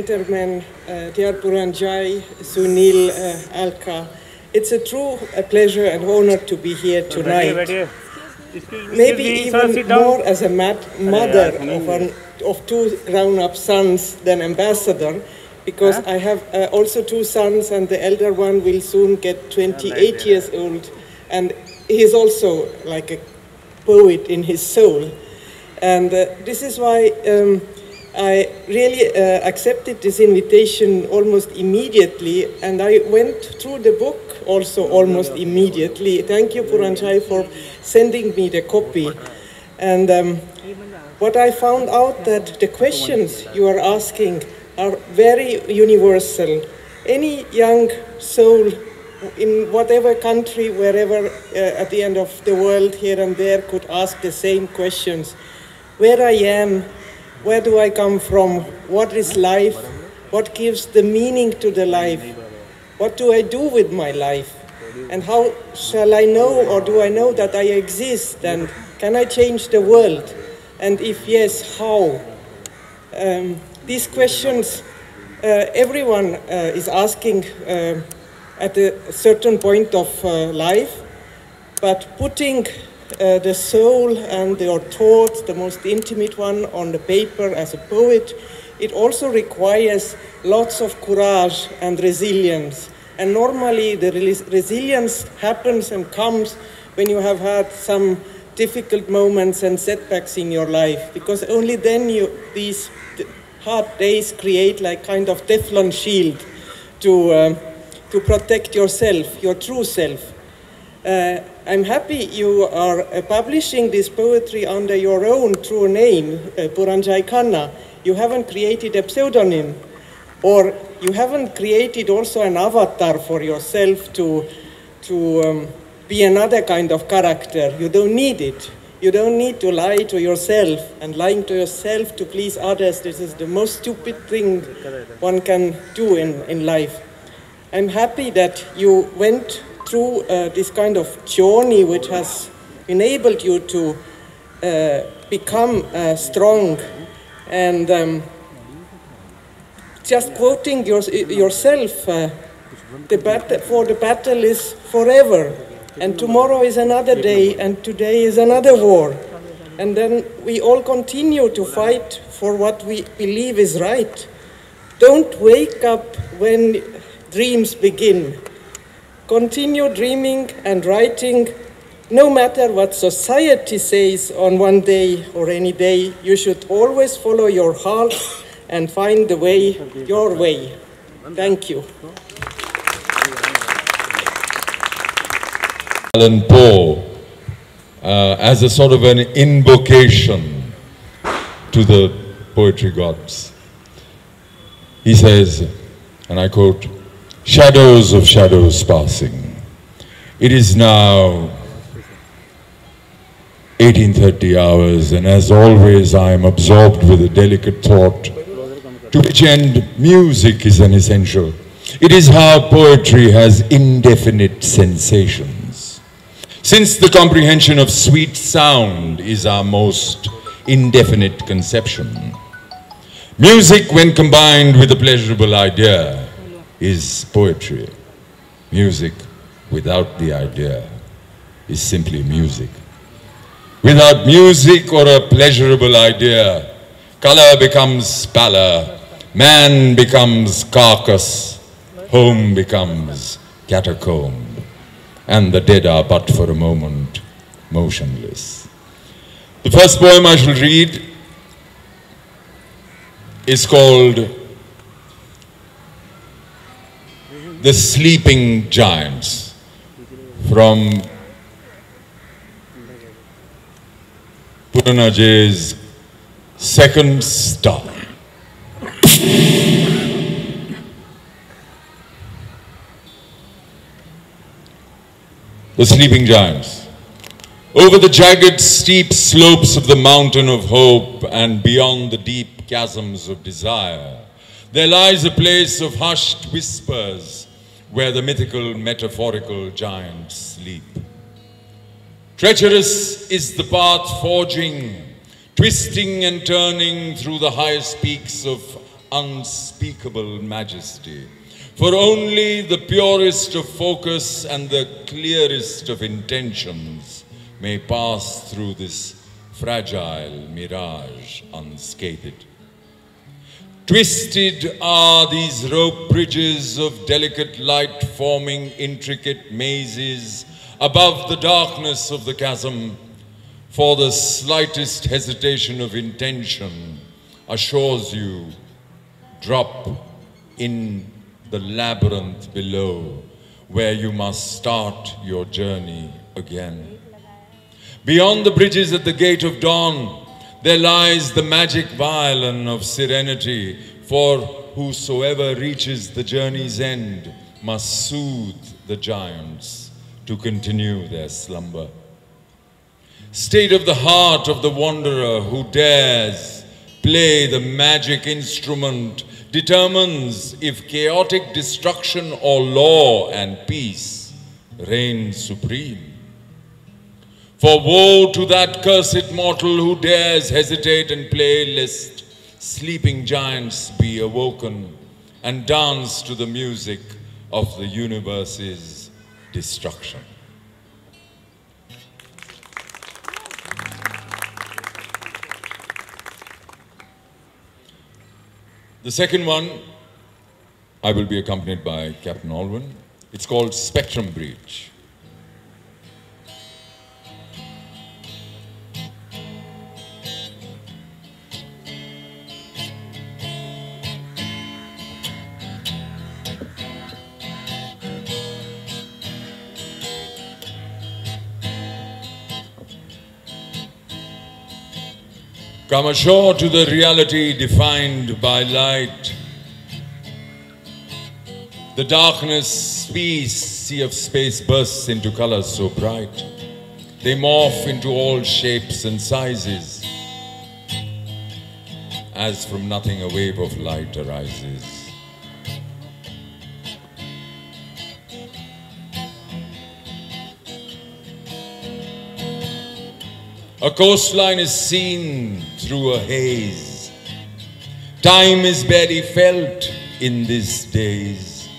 gentlemen, dear Puranjay, Sunil, Alka, it's a true pleasure and honor to be here tonight. Maybe even more as a mother of two grown-up sons than ambassador, because I have also two sons, and the elder one will soon get 28 years old, and he is also like a poet in his soul. And this is why I really accepted this invitation almost immediately, and I went through the book also almost immediately. Thank you, Puranjay, for sending me the copy. And what I found out that the questions you are asking are very universal. Any young soul in whatever country, wherever at the end of the world, here and there, could ask the same questions. Where I am, where do I come from, what is life, what gives the meaning to the life, what do I do with my life, and how shall I know, or do I know that I exist, and can I change the world, and if yes, how? These questions everyone is asking at a certain point of life, but putting the soul and your thoughts, the most intimate one, on the paper as a poet, it also requires lots of courage and resilience. And normally the resilience happens and comes when you have had some difficult moments and setbacks in your life, because only then these hard days create like kind of Teflon shield to protect yourself, your true self. I'm happy you are publishing this poetry under your own true name, Puranjay Khanna. You haven't created a pseudonym, or you haven't created also an avatar for yourself to be another kind of character. You don't need it. You don't need to lie to yourself, and lying to yourself to please others. This is the most stupid thing one can do in life. I'm happy that you went through this kind of journey which has enabled you to become strong. And just quoting yourself, the battle is forever, and tomorrow is another day, and today is another war. And then we all continue to fight for what we believe is right. Don't wake up when dreams begin. Continue dreaming and writing, no matter what society says on one day or any day. You should always follow your heart and find the way, your way. Thank you. Allan Poe, as a sort of an invocation to the poetry gods. He says, and I quote, "Shadows of shadows passing. It is now 18:30 hours, and as always I am absorbed with a delicate thought, to which end music is an essential. It is how poetry has indefinite sensations. Since the comprehension of sweet sound is our most indefinite conception, music, when combined with a pleasurable idea, is poetry. Music without the idea is simply music. Without music or a pleasurable idea, color becomes pallor, man becomes carcass, home becomes catacomb, and the dead are but for a moment motionless." The first poem I shall read is called "The Sleeping Giants," from Puranjay's Second Star. The Sleeping Giants. Over the jagged, steep slopes of the mountain of hope and beyond the deep chasms of desire, there lies a place of hushed whispers where the mythical, metaphorical giants sleep. Treacherous is the path forging, twisting and turning through the highest peaks of unspeakable majesty. For only the purest of focus and the clearest of intentions may pass through this fragile mirage unscathed. Twisted are these rope bridges of delicate light forming intricate mazes above the darkness of the chasm, for the slightest hesitation of intention assures you, drop in the labyrinth below, where you must start your journey again. Beyond the bridges at the gate of dawn, there lies the magic violin of serenity, for whosoever reaches the journey's end must soothe the giants to continue their slumber. State of the heart of the wanderer who dares play the magic instrument determines if chaotic destruction or law and peace reign supreme. For woe to that cursed mortal who dares hesitate and play, lest sleeping giants be awoken and dance to the music of the universe's destruction. The second one, I will be accompanied by Captain Alwyn. It's called Spectrum Breach. Come ashore to the reality defined by light. The darkness, peace, sea of space bursts into colors so bright. They morph into all shapes and sizes. As from nothing a wave of light arises. A coastline is seen through a haze. Time is barely felt in these days.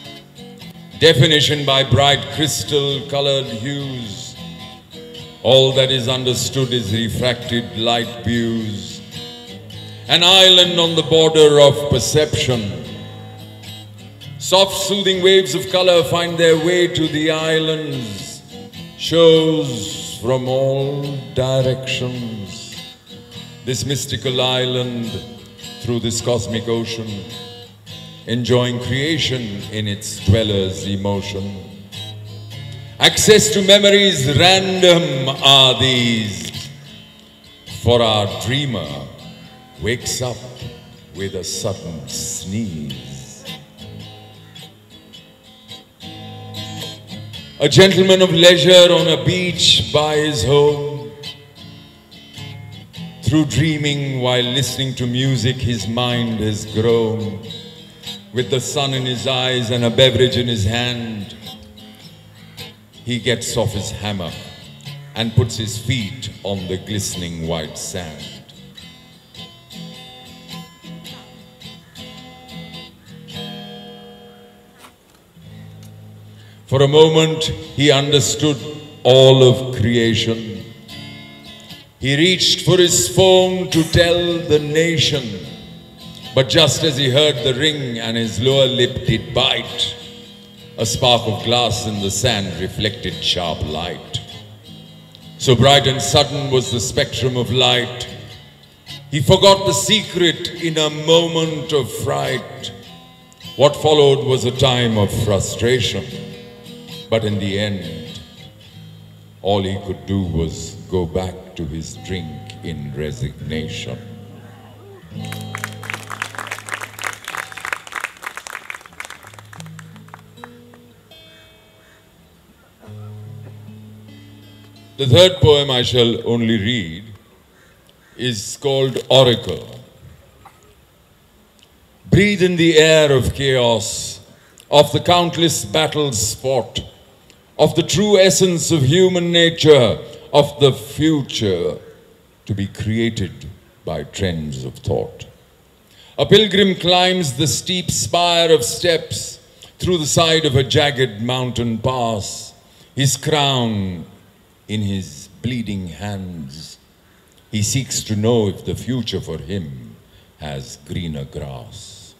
Definition by bright crystal-colored hues. All that is understood is refracted light views. An island on the border of perception. Soft soothing waves of color find their way to the islands. Shows from all directions. This mystical island through this cosmic ocean, enjoying creation in its dwellers' emotion. Access to memories random are these, for our dreamer wakes up with a sudden sneeze. A gentleman of leisure on a beach by his home. Through dreaming while listening to music, his mind has grown. With the sun in his eyes and a beverage in his hand, he gets off his hammock and puts his feet on the glistening white sand. For a moment, he understood all of creation. He reached for his phone to tell the nation. But just as he heard the ring and his lower lip did bite, a spark of glass in the sand reflected sharp light. So bright and sudden was the spectrum of light. He forgot the secret in a moment of fright. What followed was a time of frustration. But in the end, all he could do was go back to his drink in resignation. The third poem I shall only read is called Oracle. Breathe in the air of chaos, of the countless battles fought, of the true essence of human nature, of the future to be created by trends of thought. A pilgrim climbs the steep spire of steps through the side of a jagged mountain pass, his crown in his bleeding hands. He seeks to know if the future for him has greener grass.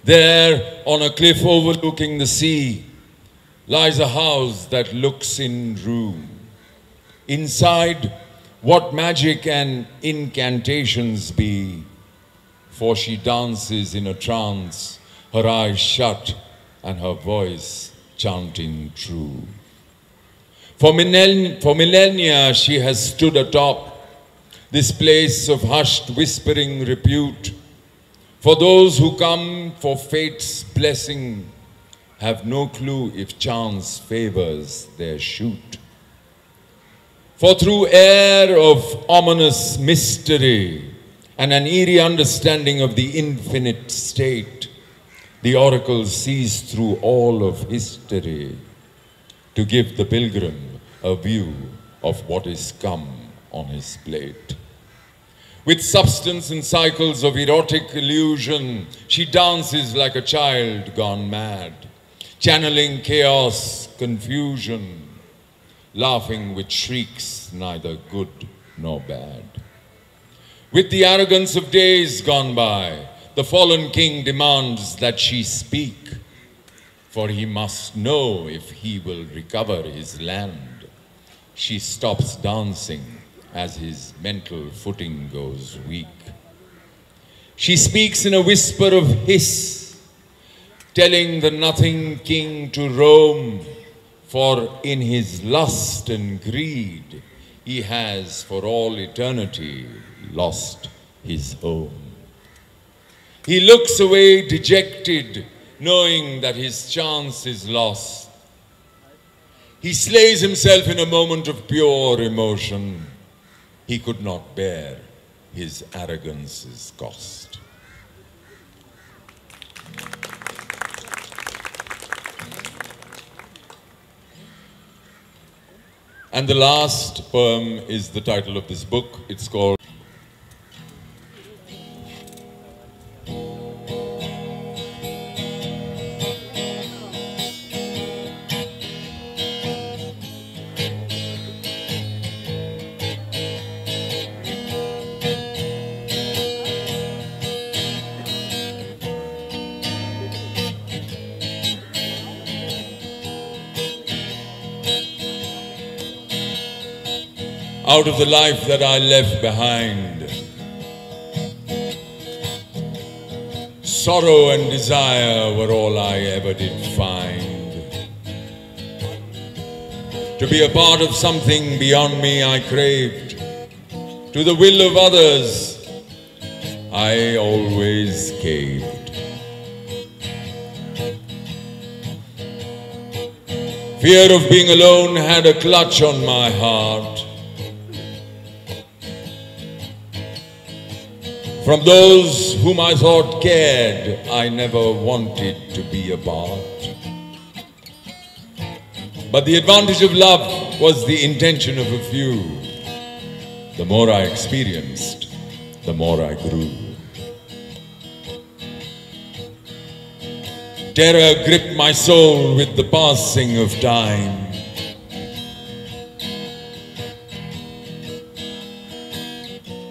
There, on a cliff overlooking the sea, lies a house that looks in room. Inside, what magic and incantations be, for she dances in a trance, her eyes shut and her voice chanting true. For millennia she has stood atop this place of hushed whispering repute. For those who come for fate's blessing have no clue if chance favors their shoot. For through air of ominous mystery and an eerie understanding of the infinite state, the oracle sees through all of history to give the pilgrim a view of what is come on his plate. With substance and cycles of erotic illusion, she dances like a child gone mad, channeling chaos, confusion, laughing with shrieks neither good nor bad. With the arrogance of days gone by, the fallen king demands that she speak, for he must know if he will recover his land. She stops dancing as his mental footing goes weak. She speaks in a whisper of hiss, telling the nothing king to roam, for in his lust and greed he has for all eternity lost his home. He looks away dejected, knowing that his chance is lost. He slays himself in a moment of pure emotion. He could not bear his arrogance's cost. And the last poem is the title of this book. It's called Out of the life that I left behind. Sorrow and desire were all I ever did find. To be a part of something beyond me I craved. To the will of others I always caved. Fear of being alone had a clutch on my heart. From those whom I thought cared, I never wanted to be apart. But the advantage of love was the intention of a few. The more I experienced, the more I grew. Terror gripped my soul with the passing of time.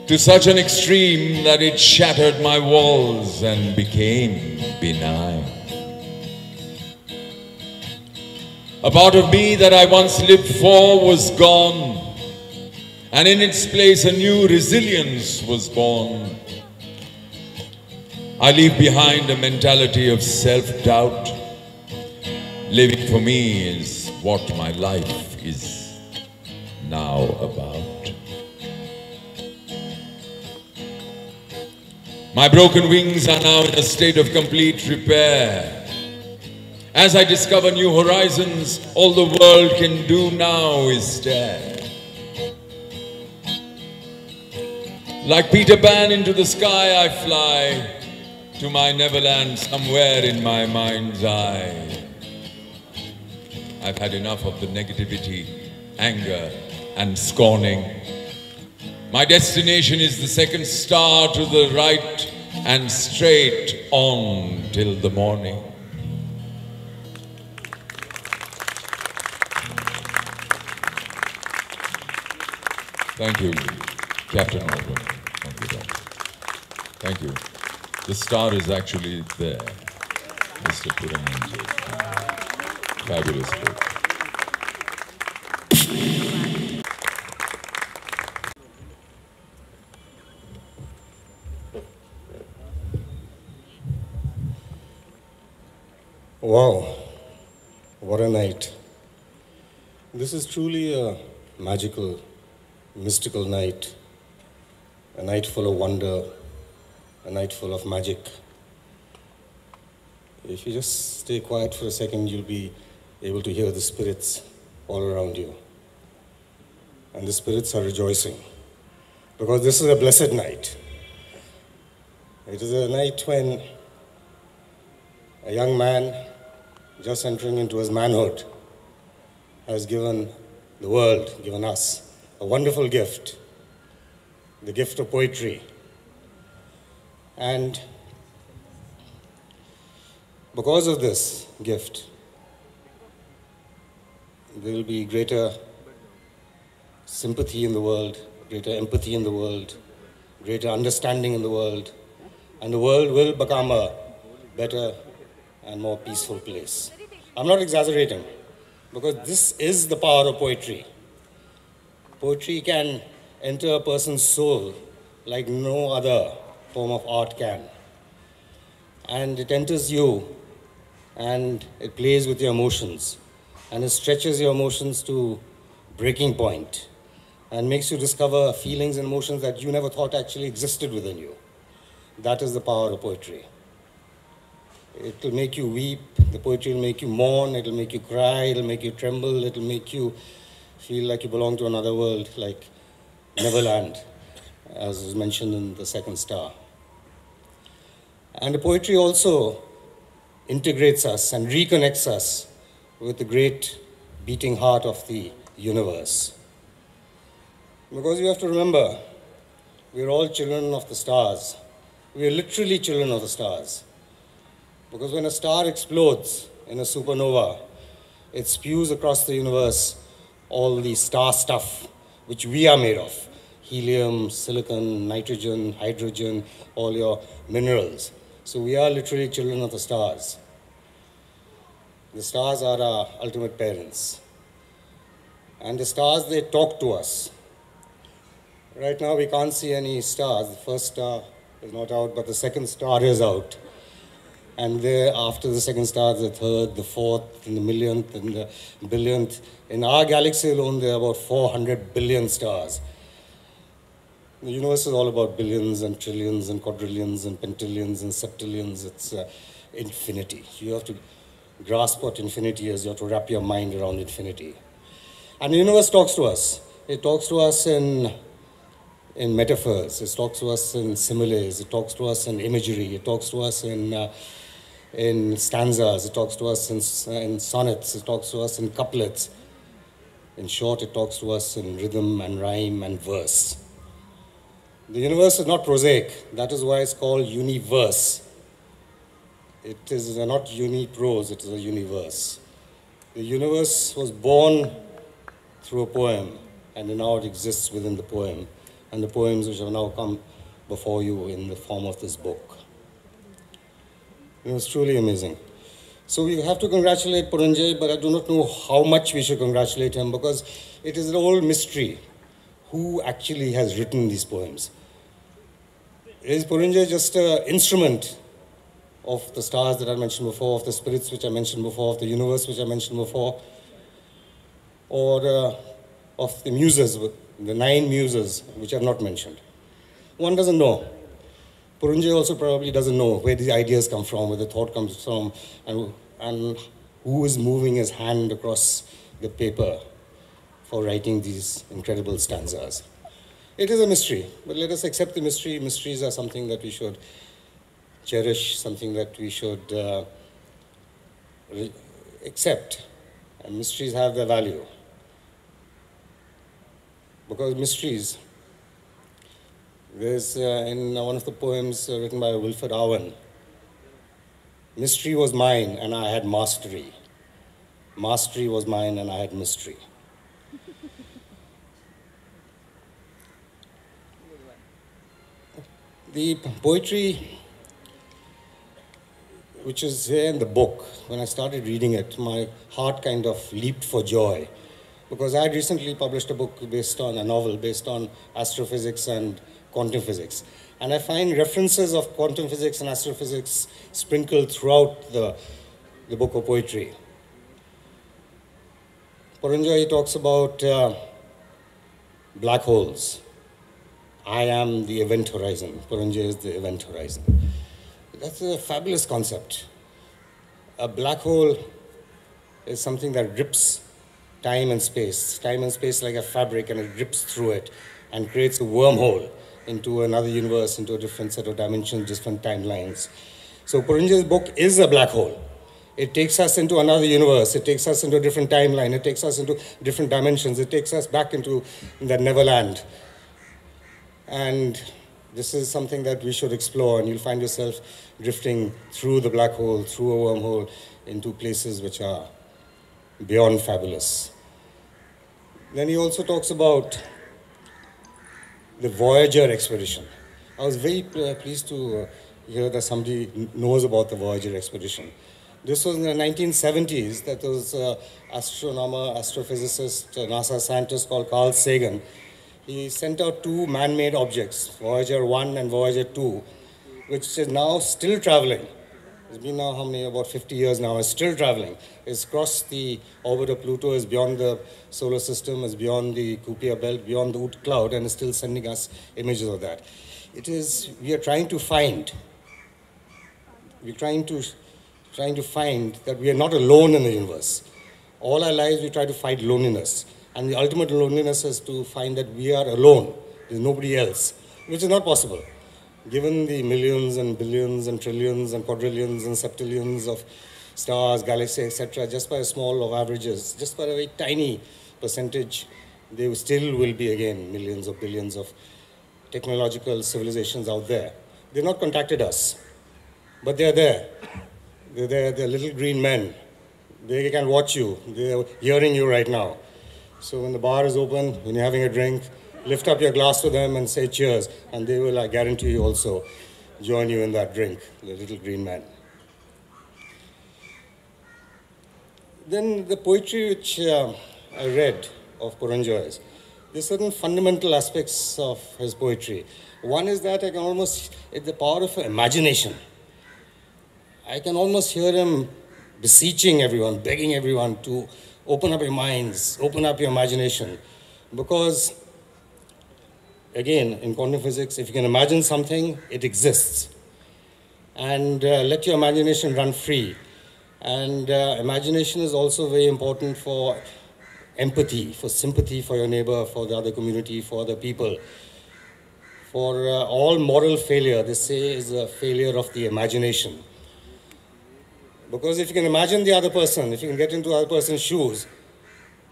To such an extreme that it shattered my walls and became benign. A part of me that I once lived for was gone, and in its place a new resilience was born. I leave behind a mentality of self-doubt. Living for me is what my life is now about. My broken wings are now in a state of complete repair. As I discover new horizons, all the world can do now is stare. Like Peter Pan into the sky I fly, to my Neverland somewhere in my mind's eye. I've had enough of the negativity, anger, and scorning. My destination is the second star to the right, and straight on till the morning. Thank you, Captain Albert. Thank you, Doctor. Thank you. The star is actually there, Mr. Puranjay. Fabulous book. Wow, what a night. This is truly a magical, mystical night. A night full of wonder, a night full of magic. If you just stay quiet for a second, you'll be able to hear the spirits all around you. And the spirits are rejoicing because this is a blessed night. It is a night when a young man just entering into his manhood has given the world, given us, a wonderful gift, the gift of poetry. And because of this gift, there will be greater sympathy in the world, greater empathy in the world, greater understanding in the world, and the world will become a better and more peaceful place. I'm not exaggerating, because this is the power of poetry. Poetry can enter a person's soul like no other form of art can. And it enters you, and it plays with your emotions, and it stretches your emotions to breaking point, and makes you discover feelings and emotions that you never thought actually existed within you. That is the power of poetry. It will make you weep, the poetry will make you mourn, it will make you cry, it will make you tremble, it will make you feel like you belong to another world, like Neverland, as was mentioned in the second star. And the poetry also integrates us and reconnects us with the great beating heart of the universe. Because you have to remember, we're all children of the stars. We are literally children of the stars. Because when a star explodes in a supernova, it spews across the universe all the star stuff which we are made of. Helium, silicon, nitrogen, hydrogen, all your minerals. So we are literally children of the stars. The stars are our ultimate parents. And the stars, they talk to us. Right now we can't see any stars. The first star is not out, but the second star is out. And there, after the second star, the third, the fourth, and the millionth, and the billionth. In our galaxy alone, there are about 400 billion stars. The universe is all about billions and trillions and quadrillions and pentillions and septillions. It's infinity. You have to grasp what infinity is. You have to wrap your mind around infinity. And the universe talks to us. It talks to us in metaphors. It talks to us in similes. It talks to us in imagery. It talks to us in stanzas. It talks to us in sonnets. It talks to us in couplets. In short, it talks to us in rhythm and rhyme and verse. The universe is not prosaic. That is why it's called universe. It is not uniprose, it is a universe. The universe was born through a poem, and now it exists within the poem, and the poems which have now come before you in the form of this book. It was truly amazing. So we have to congratulate Puranjay, but I do not know how much we should congratulate him, because it is an old mystery who actually has written these poems. Is Puranjay just an instrument of the stars that I mentioned before, of the spirits which I mentioned before, of the universe which I mentioned before, or of the muses, the 9 muses which I have not mentioned? One doesn't know. Puranjay also probably doesn't know where the ideas come from, where the thought comes from, and who is moving his hand across the paper for writing these incredible stanzas. It is a mystery, but let us accept the mystery. Mysteries are something that we should cherish, something that we should accept. And mysteries have their value. Because mysteries, There's in one of the poems written by Wilfred Owen, mystery was mine and I had mastery. Mastery was mine and I had mystery. The poetry which is here in the book, when I started reading it, my heart kind of leaped for joy. Because I had recently published a book based on a novel based on astrophysics and quantum physics. And I find references of quantum physics and astrophysics sprinkled throughout the book of poetry. Puranjay talks about black holes. I am the event horizon. Puranjay is the event horizon. That's a fabulous concept. A black hole is something that rips time and space like a fabric, and it rips through it and creates a wormhole into another universe, into a different set of dimensions, different timelines. So Puranjay's book is a black hole. It takes us into another universe. It takes us into a different timeline. It takes us into different dimensions. It takes us back into the Neverland. And this is something that we should explore, and you'll find yourself drifting through the black hole, through a wormhole, into places which are beyond fabulous. Then he also talks about the Voyager expedition. I was very pleased to hear that somebody knows about the Voyager expedition. This was in the 1970s. That was an astronomer, astrophysicist, NASA scientist called Carl Sagan. He sent out two man-made objects, Voyager 1 and Voyager 2, which is now still traveling. It's been now, about 50 years now, it's still traveling. It's crossed the orbit of Pluto, is beyond the solar system, is beyond the Kuiper belt, beyond the Oort cloud, and is still sending us images of that. We are trying to find that we are not alone in the universe. All our lives we try to fight loneliness. And the ultimate loneliness is to find that we are alone. There's nobody else, which is not possible. Given the millions and billions and trillions and quadrillions and septillions of stars, galaxies, etc., just by a small of averages, just by a very tiny percentage, there still will be, again, millions or billions of technological civilizations out there. They've not contacted us, but they're there. They're there, they're little green men. They can watch you. They're hearing you right now. So when the bar is open, when you're having a drink, lift up your glass to them and say cheers, and they will, I guarantee you, also join you in that drink, the little green man. Then the poetry which I read of Puranjay's, there's certain fundamental aspects of his poetry. One is that it's the power of imagination. I can almost hear him beseeching everyone, begging everyone to open up your minds, open up your imagination. Because, again, in quantum physics, if you can imagine something, it exists. And let your imagination run free. And imagination is also very important for empathy, for sympathy for your neighbor, for the other community, for other people. For all moral failure, they say, is a failure of the imagination. Because if you can imagine the other person, if you can get into the other person's shoes,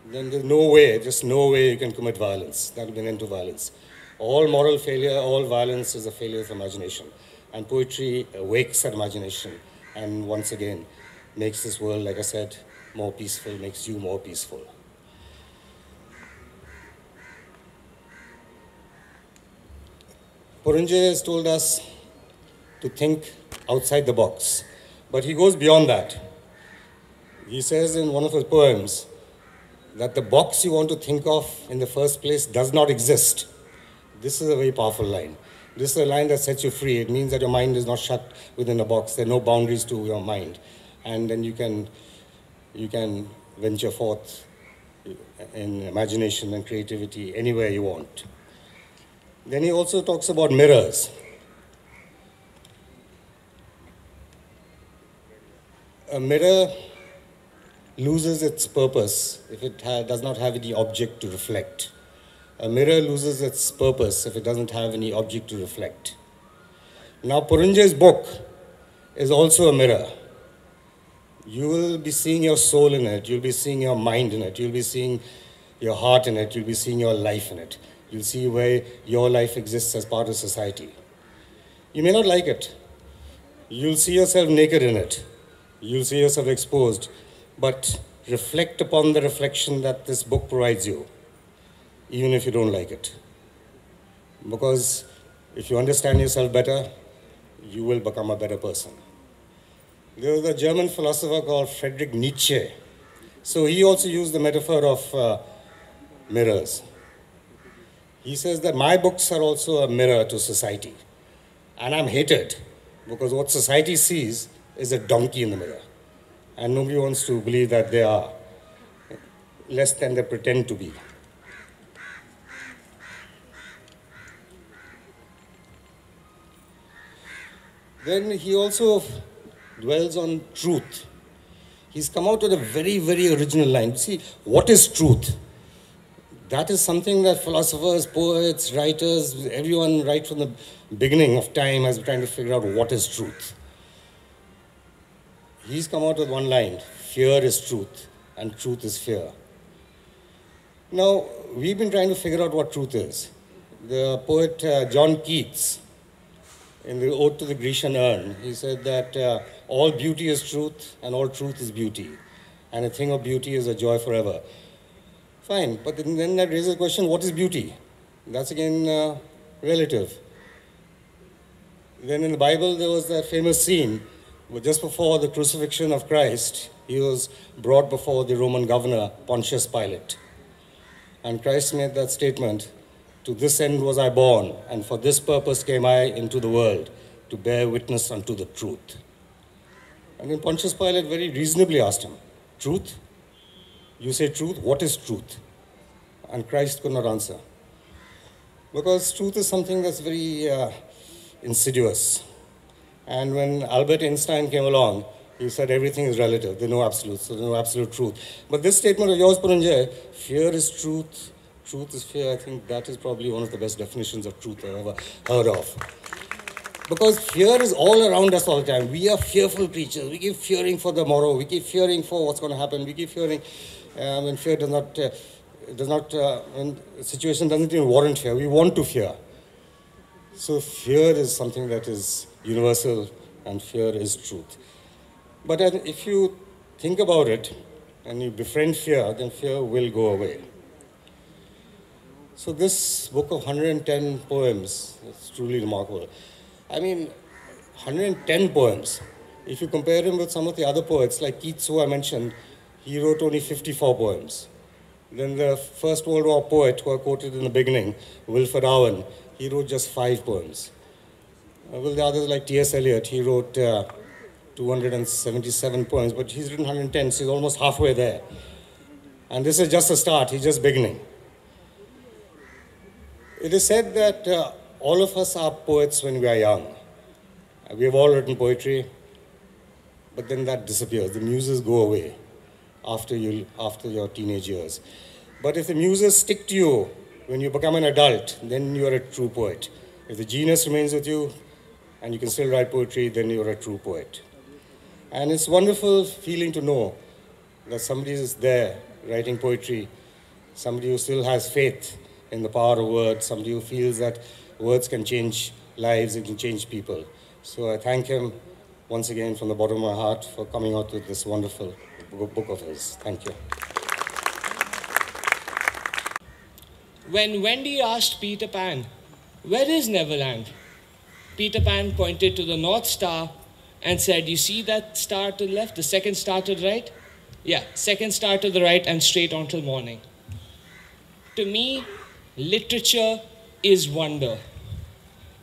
then there's no way, just no way you can commit violence. That will be an end to violence. All moral failure, all violence is a failure of imagination. And poetry awakes that imagination and once again makes this world, like I said, more peaceful, makes you more peaceful. Puranjay has told us to think outside the box. But he goes beyond that. He says in one of his poems that the box you want to think of in the first place does not exist. This is a very powerful line. This is a line that sets you free. It means that your mind is not shut within a box. There are no boundaries to your mind. And then you can venture forth in imagination and creativity anywhere you want. Then he also talks about mirrors. A mirror loses its purpose if it does not have any object to reflect. A mirror loses its purpose if it doesn't have any object to reflect. Now, Puranjay's book is also a mirror. You will be seeing your soul in it. You'll be seeing your mind in it. You'll be seeing your heart in it. You'll be seeing your life in it. You'll see where your life exists as part of society. You may not like it. You'll see yourself naked in it. You'll see yourself exposed. But reflect upon the reflection that this book provides you, even if you don't like it. Because if you understand yourself better, you will become a better person. There was a German philosopher called Friedrich Nietzsche. So he also used the metaphor of mirrors. He says that my books are also a mirror to society. And I'm hated because what society sees is a donkey in the mirror. And nobody wants to believe that they are less than they pretend to be. Then he also dwells on truth. He's come out with a very, very original line. See, what is truth? That is something that philosophers, poets, writers, everyone right from the beginning of time has been trying to figure out what is truth. He's come out with one line: fear is truth, and truth is fear. Now, we've been trying to figure out what truth is. The poet John Keats, in the Ode to the Grecian Urn, he said that all beauty is truth and all truth is beauty. And a thing of beauty is a joy forever. Fine, but then that raises the question, what is beauty? That's again relative. Then in the Bible, there was that famous scene where just before the crucifixion of Christ, he was brought before the Roman governor, Pontius Pilate. And Christ made that statement, "To this end was I born, and for this purpose came I into the world, to bear witness unto the truth." And then Pontius Pilate very reasonably asked him, "Truth? You say truth? What is truth?" And Christ could not answer. Because truth is something that's very insidious. And when Albert Einstein came along, he said everything is relative, there are no absolutes, there's no absolute truth. But this statement of yours, Puranjay, fear is truth, truth is fear, I think that is probably one of the best definitions of truth I've ever heard of. Because fear is all around us all the time. We are fearful creatures. We keep fearing for the morrow. We keep fearing for what's going to happen. We keep fearing when fear when the situation doesn't even warrant fear. We want to fear. So fear is something that is universal, and fear is truth. But if you think about it and you befriend fear, then fear will go away. So this book of 110 poems is truly remarkable. I mean, 110 poems. If you compare him with some of the other poets, like Keats, who I mentioned, he wrote only 54 poems. Then the First World War poet, who I quoted in the beginning, Wilfred Owen, he wrote just 5 poems. Well, the others, like T.S. Eliot, he wrote 277 poems, but he's written 110, so he's almost halfway there. And this is just a start, he's just beginning. It is said that all of us are poets when we are young. We have all written poetry, but then that disappears. The muses go away after your teenage years. But if the muses stick to you when you become an adult, then you are a true poet. If the genius remains with you and you can still write poetry, then you're a true poet. And it's a wonderful feeling to know that somebody is there writing poetry, somebody who still has faith in the power of words, somebody who feels that words can change lives, it can change people. So I thank him once again from the bottom of my heart for coming out with this wonderful book of his. Thank you. When Wendy asked Peter Pan, "Where is Neverland?" Peter Pan pointed to the North Star and said, "You see that star to the left, the second star to the right? Yeah, second star to the right and straight on till morning." To me, literature is wonder.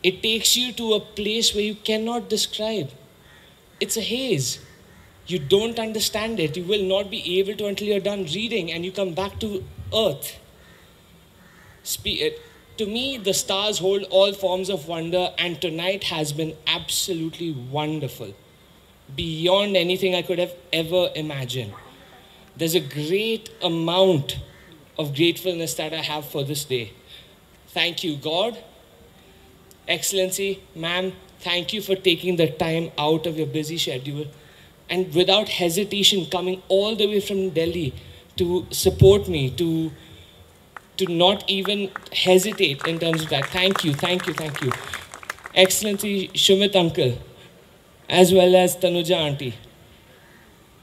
It takes you to a place where you cannot describe. It's a haze. You don't understand it. You will not be able to until you're done reading and you come back to earth. To me, the stars hold all forms of wonder, and tonight has been absolutely wonderful. Beyond anything I could have ever imagined. There's a great amount of gratefulness that I have for this day. Thank you, God. Excellency, ma'am, thank you for taking the time out of your busy schedule and without hesitation coming all the way from Delhi to support me, to to not even hesitate in terms of that. Thank you, thank you, thank you. Excellency Shumit Uncle, as well as Tanuja Auntie.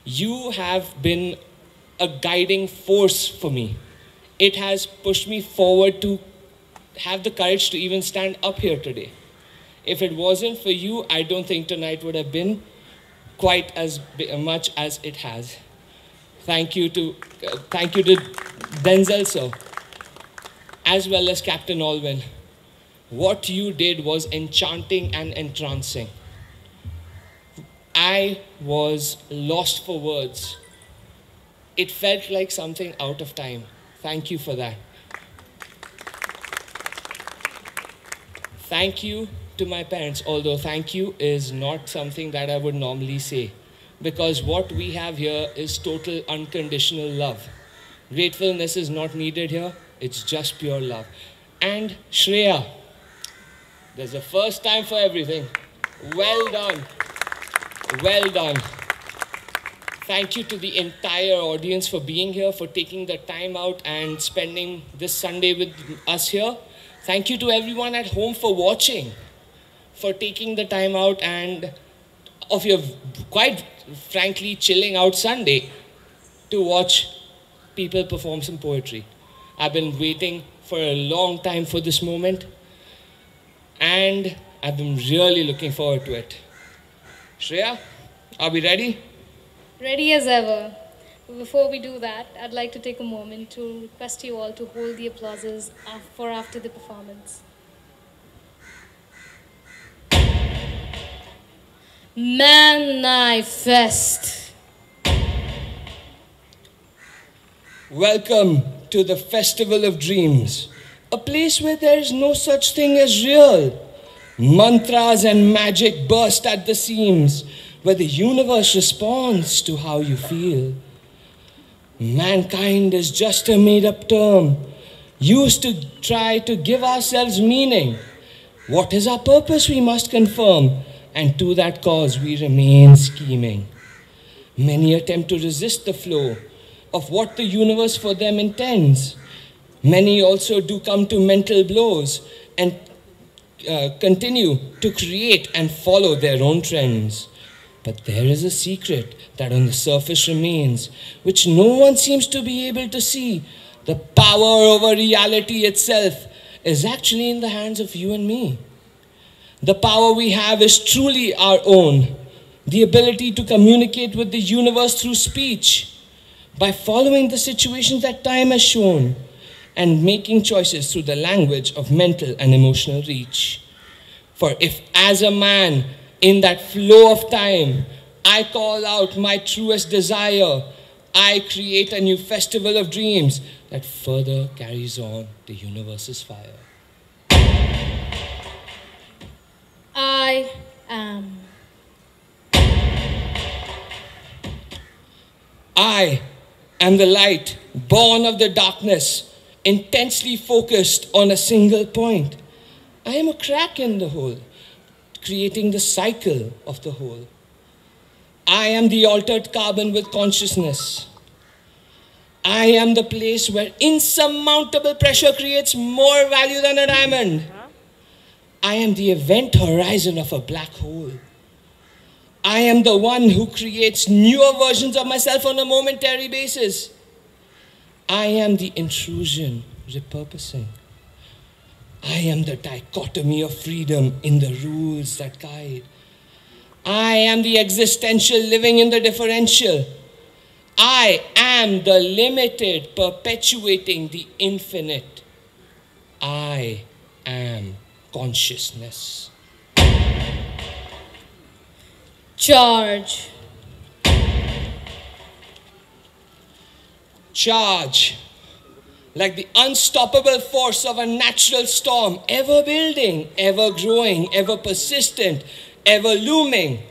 You have been a guiding force for me. It has pushed me forward to have the courage to even stand up here today. If it wasn't for you, I don't think tonight would have been quite as much as it has. Thank you to Denzel sir, as well as Captain Alwyn. What you did was enchanting and entrancing. I was lost for words. It felt like something out of time. Thank you for that. Thank you to my parents, although thank you is not something that I would normally say, because what we have here is total unconditional love. Gratefulness is not needed here, it's just pure love. And Shreya, there's a first time for everything. Well done. Well done. Thank you to the entire audience for being here, for taking the time out and spending this Sunday with us here. Thank you to everyone at home for watching, for taking the time out and of your quite frankly chilling out Sunday to watch people perform some poetry. I've been waiting for a long time for this moment, and I've been really looking forward to it. Shreya, are we ready? Ready as ever. Before we do that, I'd like to take a moment to request you all to hold the applauses for after the performance. Manifest. Welcome to the Festival of Dreams, a place where there is no such thing as real. Mantras and magic burst at the seams, where the universe responds to how you feel. Mankind is just a made-up term, used to try to give ourselves meaning. What is our purpose, we must confirm, and to that cause we remain scheming. Many attempt to resist the flow of what the universe for them intends. Many also do come to mental blows and continue to create and follow their own trends. But there is a secret that on the surface remains, which no one seems to be able to see. The power over reality itself is actually in the hands of you and me. The power we have is truly our own. The ability to communicate with the universe through speech, by following the situations that time has shown, and making choices through the language of mental and emotional reach. For if as a man, in that flow of time, I call out my truest desire, I create a new festival of dreams that further carries on the universe's fire. I am. I am the light, born of the darkness, intensely focused on a single point. I am a crack in the whole, creating the cycle of the whole. I am the altered carbon with consciousness. I am the place where insurmountable pressure creates more value than a diamond. I am the event horizon of a black hole. I am the one who creates newer versions of myself on a momentary basis. I am the intrusion, repurposing. I am the dichotomy of freedom in the rules that guide. I am the existential living in the differential. I am the limited perpetuating the infinite. I am consciousness. Charge. Charge. Like the unstoppable force of a natural storm, ever building, ever growing, ever persistent, ever looming.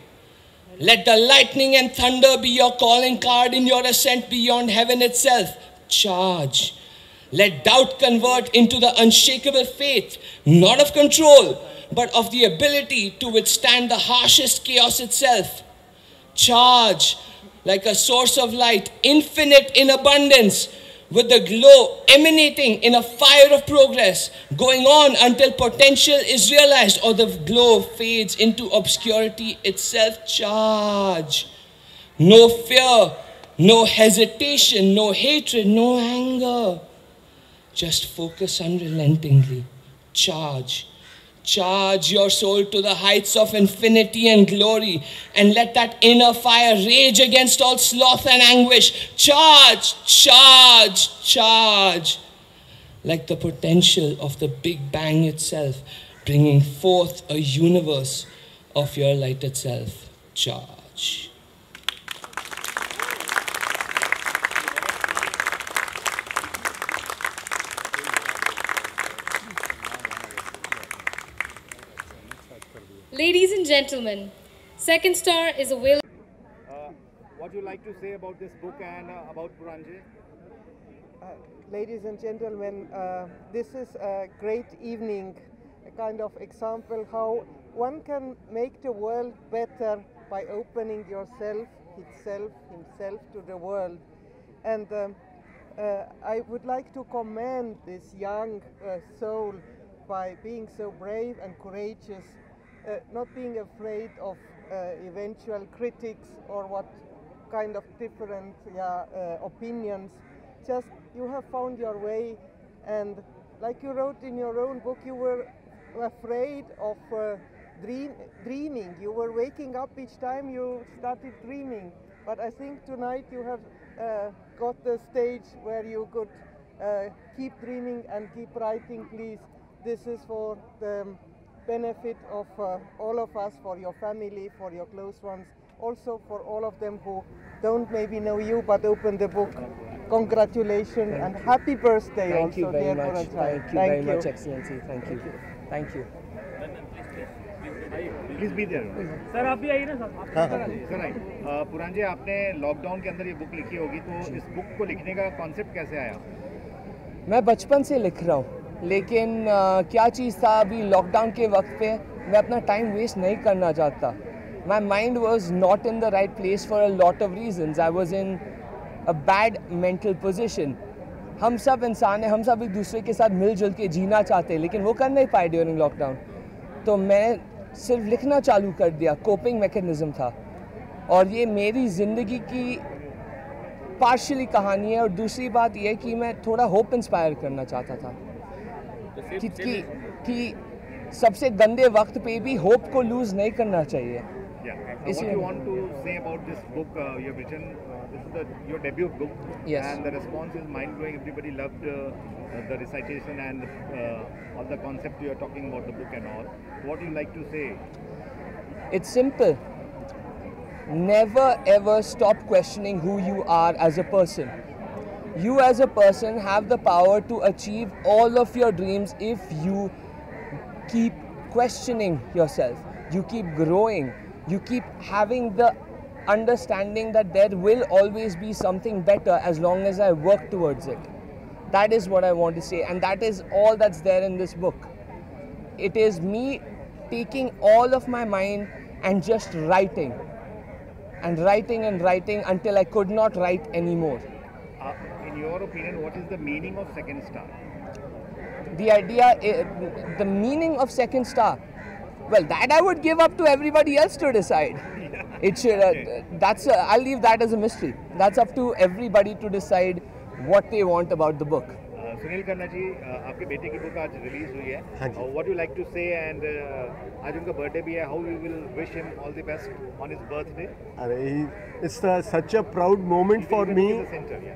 Let the lightning and thunder be your calling card in your ascent beyond heaven itself. Charge. Let doubt convert into the unshakable faith, not of control, but of the ability to withstand the harshest chaos itself. Charge like a source of light, infinite in abundance, with the glow emanating in a fire of progress, going on until potential is realized or the glow fades into obscurity itself. Charge. No fear, no hesitation, no hatred, no anger. Just focus unrelentingly. Charge. Charge your soul to the heights of infinity and glory, and let that inner fire rage against all sloth and anguish. Charge, charge, charge. Like the potential of the Big Bang itself, bringing forth a universe of your light itself. Charge. Ladies and gentlemen, Second Star is available. What do you like to say about this book and about Puranjay? Ladies and gentlemen, this is a great evening, a kind of example how one can make the world better by opening yourself, himself to the world. And I would like to commend this young soul by being so brave and courageous, not being afraid of eventual critics or what kind of different opinions. Just you have found your way, and like you wrote in your own book, you were afraid of dreaming. You were waking up each time you started dreaming. But I think tonight you have got the stage where you could keep dreaming and keep writing. Please, this is for the benefit of all of us, for your family, for your close ones, also for all of them who don't maybe know you but open the book. Congratulations and happy birthday. Thank you very much. Puranjay. Thank you very much, Excellency. Thank you. Thank you. Please be there. Sir आप भी आइए ना sir. Sir आइए. पुरांजय, आपने lockdown के अंदर ये book लिखी होगी, तो इस बुक को लिखने का कॉन्सेप्ट कैसे आया? मैं बचपन से लिख रहा हूँ, लेकिन क्या चीज़ था, अभी लॉकडाउन के वक्त पे मैं अपना टाइम वेस्ट नहीं करना चाहता. My mind was not in the right place for a lot of reasons. I was in a bad mental position. हम सब इंसान हैं, हम सब एक दूसरे के साथ मिलजुल के जीना चाहते हैं, लेकिन वो कर नहीं पाए ड्यूरिंग लॉकडाउन. तो मैं सिर्फ लिखना चालू कर दिया, कोपिंग मैकेनिज्म था. और ये मेरी ज़िंदगी की पार्शियली कहानी है. और दूसरी बात ये है कि मैं थोड़ा होप इंस्पायर करना चाहता था कि सबसे गंदे वक्त पे भी होप को लूज़ नहीं करना चाहिए. What do you want to say about this book you have written? This is your debut book, yes. And the response is mind-blowing. Everybody loved the recitation and all the concept you are talking about the book and all. What do you like to say? It's simple. Never ever stop questioning who you are as a person. You as a person have the power to achieve all of your dreams if you keep questioning yourself. You keep growing. You keep having the understanding that there will always be something better as long as I work towards it. That is what I want to say, and that is all that's there in this book. It is me taking all of my mind and just writing and writing and writing until I could not write anymore. In your opinion, what is the meaning of Second Star? The meaning of Second Star, well, that I would give up to everybody else to decide. It should. I'll leave that as a mystery. That's up to everybody to decide what they want about the book. Sunil Khanna ji, आपके बेटे की book आज release हुई है. What do you like to say? And आज उनका birthday भी है. How you will wish him all the best on his birthday? It's such a proud moment for me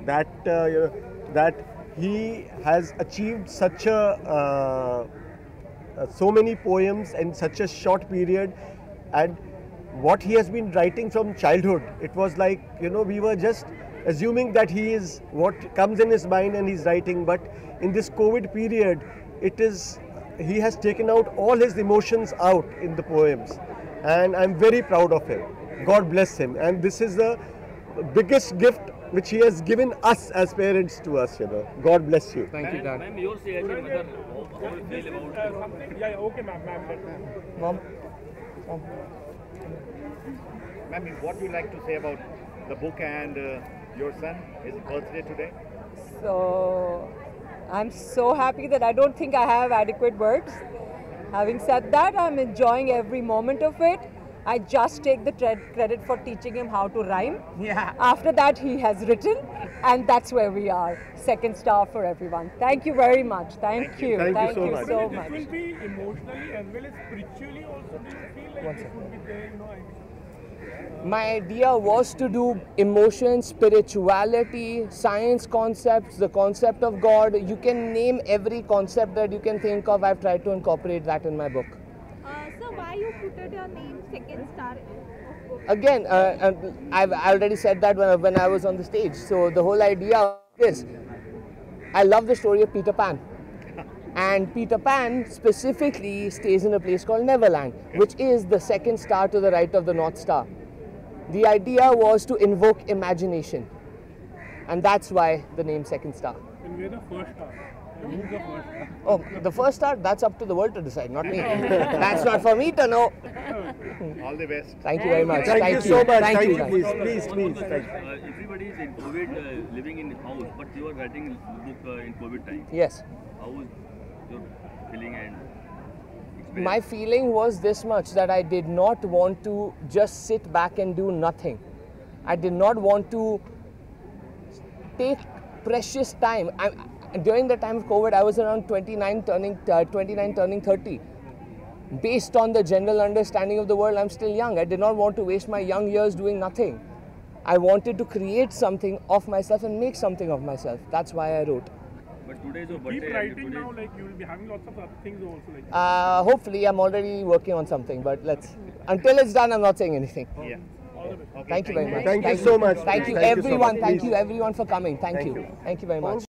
that he has achieved such so many poems in such a short period, and what he has been writing from childhood. It was like, we were just assuming that he is what comes in his mind and he's writing, but in this COVID period, he has taken out all his emotions out in the poems, and I'm very proud of him. God bless him, and this is the biggest gift which he has given us as parents to us. God bless you. Thank you, Dad. Ma'am, your say mother, how you feel about it? Yeah, okay, ma'am. Mom. Ma'am, what do you like to say about the book and your son, his birthday today? So I'm so happy that I don't think I have adequate words. Having said that, I'm enjoying every moment of it. I just take the credit for teaching him how to rhyme. Yeah. After that, he has written, and that's where we are. Second star for everyone. Thank you very much. Thank you. Thank you so much. so This much. will be emotionally as well as spiritually also. Do you feel like this would be there, My idea was to do emotion, spirituality, science concepts, the concept of God. You can name every concept that you can think of. I've tried to incorporate that in my book. So why you put your name second star? Again, I've already said that when I was on the stage. So the whole idea is, I love the story of Peter Pan. And Peter Pan specifically stays in a place called Neverland, which is the second star to the right of the North Star. The idea was to invoke imagination, and that's why the name Second Star. And we're the first star. Who's the first star? Oh, the first star, that's up to the world to decide, not me. That's not for me to know. All the best. Thank you very much. Thank you so much. Thank you. Please. Thank you. Everybody is in COVID, living in house, but you are writing book in COVID time. Yes. How is your feeling and experience? My feeling was this much, that I did not want to just sit back and do nothing. I did not want to take precious time. During the time of COVID, I was around 29 turning 30. Based on the general understanding of the world, I'm still young. I did not want to waste my young years doing nothing. I wanted to create something of myself and make something of myself. That's why I wrote. But today is your birthday. Keep writing now, like you will be having lots of other things also. Like Hopefully, I'm already working on something, but until it's done, I'm not saying anything. Yeah. Thank you very much. Thank you so much. Thank you Thank you so everyone. much. Thank Please. you everyone for coming. Thank you. Thank you very much.